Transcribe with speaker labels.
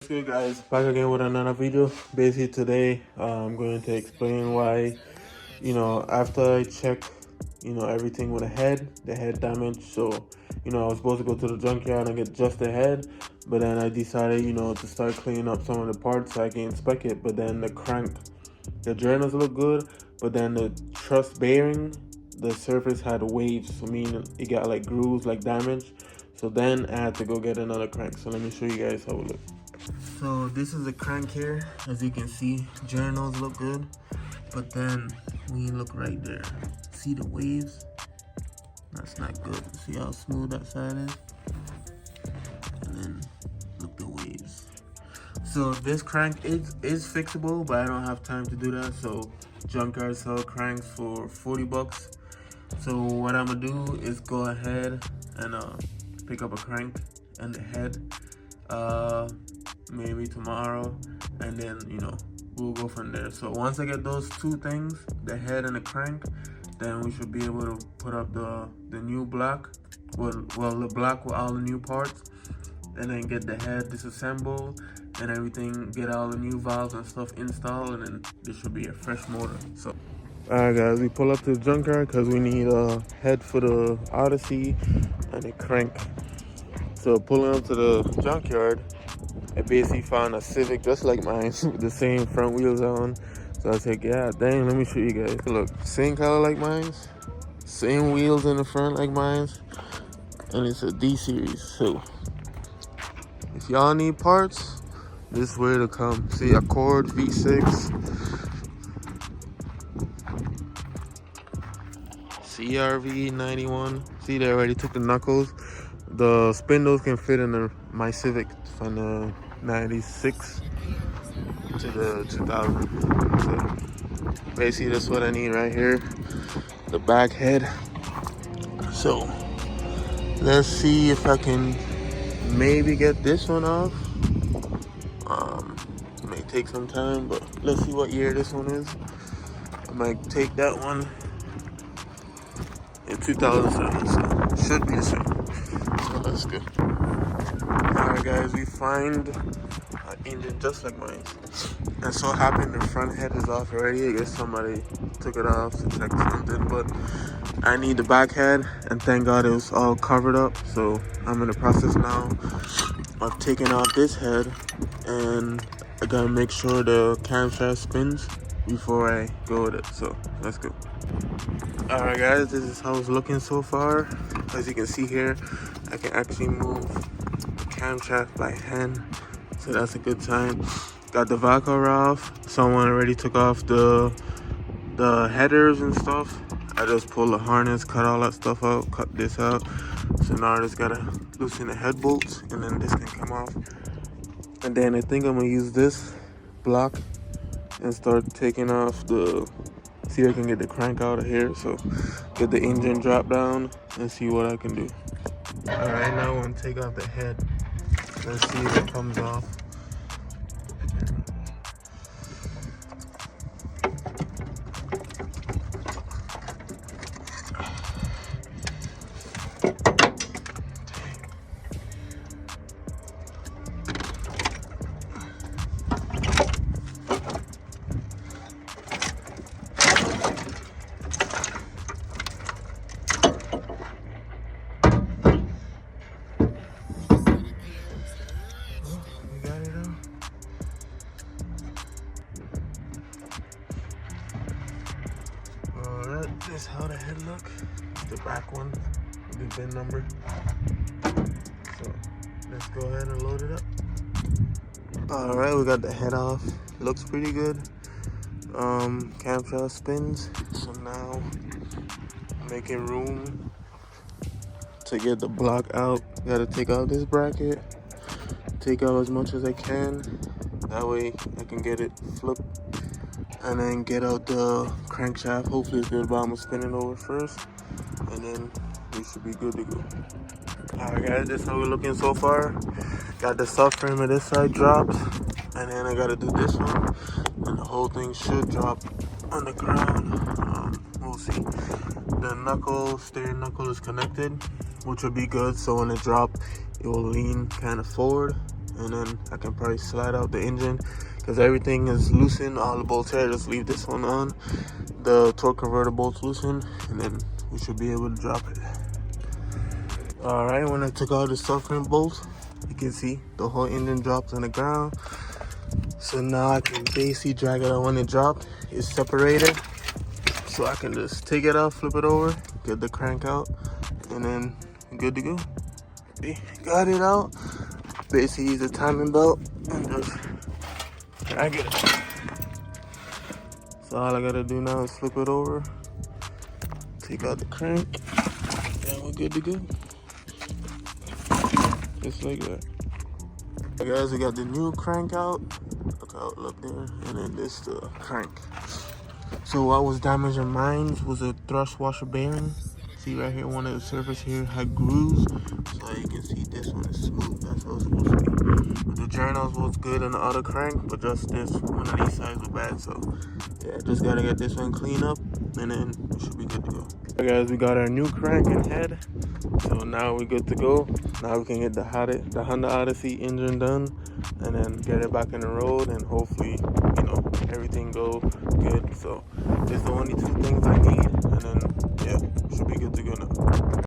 Speaker 1: What's good, guys? Back again with another video. Basically today I'm going to explain why, after I check, everything with the head damage. So I was supposed to go to the junkyard and get just the head, but then I decided, to start cleaning up some of the parts so I can inspect it. But then the crank, the journals look good, but then the truss bearing, the surface had waves, so meaning it got like grooves, like damage. So then I had to go get another crank. So let me show you guys how it looks. So this is the crank here. As you can see, journals look good, but then when you look right there, see the waves? That's not good. See how smooth that side is? And then look the waves. So this crank is fixable, but I don't have time to do that. So junkyard sell cranks for 40 bucks. So what I'm gonna do is go ahead and pick up a crank and the head maybe tomorrow, and then we'll go from there. So once I get those two things, the head and the crank, then we should be able to put up the new block, the block with all the new parts, and then get the head disassembled and everything, get all the new valves and stuff installed, and then this should be a fresh motor. So alright guys, we pull up to the junkyard because we need a head for the Odyssey and a crank. So pulling up to the junkyard, I basically found a Civic just like mine with the same front wheels on. So I said, yeah, dang, let me show you guys. Look, same color like mine, same wheels in the front like mine, and it's a D series. So if y'all need parts, this is where to come. See, Accord V6, CRV 91. See, they already took the knuckles. The spindles can fit in my Civic from the 96 to the 2000. So basically that's what I need right here, the back head. So let's see if I can maybe get this one off. It may take some time, but let's see what year this one is. I might take that one in 2007, so should be the same. So that's good. Alright guys, we find an engine just like mine. And so happy the front head is off already. I guess somebody took it off to check something, but I need the back head, and thank God it was all covered up. So I'm in the process now of taking off this head, and I gotta make sure the camshaft spins before I go with it. So let's go. Alright guys, this is how it's looking so far. As you can see here, I can actually move the camshaft by hand, so that's a good sign. Got the Velcro off. Someone already took off the headers and stuff. I just pulled the harness, cut all that stuff out, cut this out. So now I just gotta loosen the head bolts, and then this can come off. And then I think I'm gonna use this block and start taking off see if I can get the crank out of here. So get the engine drop down and see what I can do. Alright, now I'm gonna take off the head. Let's see if it comes off. This is how the head look. The back one, the VIN number. So let's go ahead and load it up. Alright, we got the head off. Looks pretty good. Camshaft spins. So now making room to get the block out. Gotta take out this bracket. Take out as much as I can. That way I can get it flipped. And then get out the crankshaft. Hopefully it's good, but I'm gonna spin it over first, and then we should be good to go. Alright guys, this is how we're looking so far. Got the subframe of this side dropped, and then I gotta do this one, and the whole thing should drop on the ground. We'll see. The steering knuckle is connected, which will be good, so when it drops, it will lean kind of forward, and then I can probably slide out the engine because everything is loosened. All the bolts here, just leave this one on. The torque converter bolts loosened, and then we should be able to drop it. All right, when I took out the subframe bolts, you can see the whole engine dropped on the ground. So now I can basically drag it out when it dropped. It's separated, so I can just take it out, flip it over, get the crank out, and then good to go. Got it out. Basically use a timing belt and just drag it out. So all I gotta do now is flip it over, take out the crank, and we're good to go. Just like that. Hey guys, we got the new crank out. Look how it look there, and then this the crank. So what was damaged in mine was a thrust washer bearing. See right here, one of the surface here had grooves. So you can see this one is smooth. That's how it's supposed to be. But the journals was good on the other crank, but just this one of these sides was bad. So yeah, just gotta get this one cleaned up, and then we should be good to go. Alright guys, we got our new crank and head. So now we're good to go. Now we can get the Honda Odyssey engine done, and then get it back in the road, and hopefully, you know, everything go good. So there's the only two things I need, and then yeah, should be good to go now.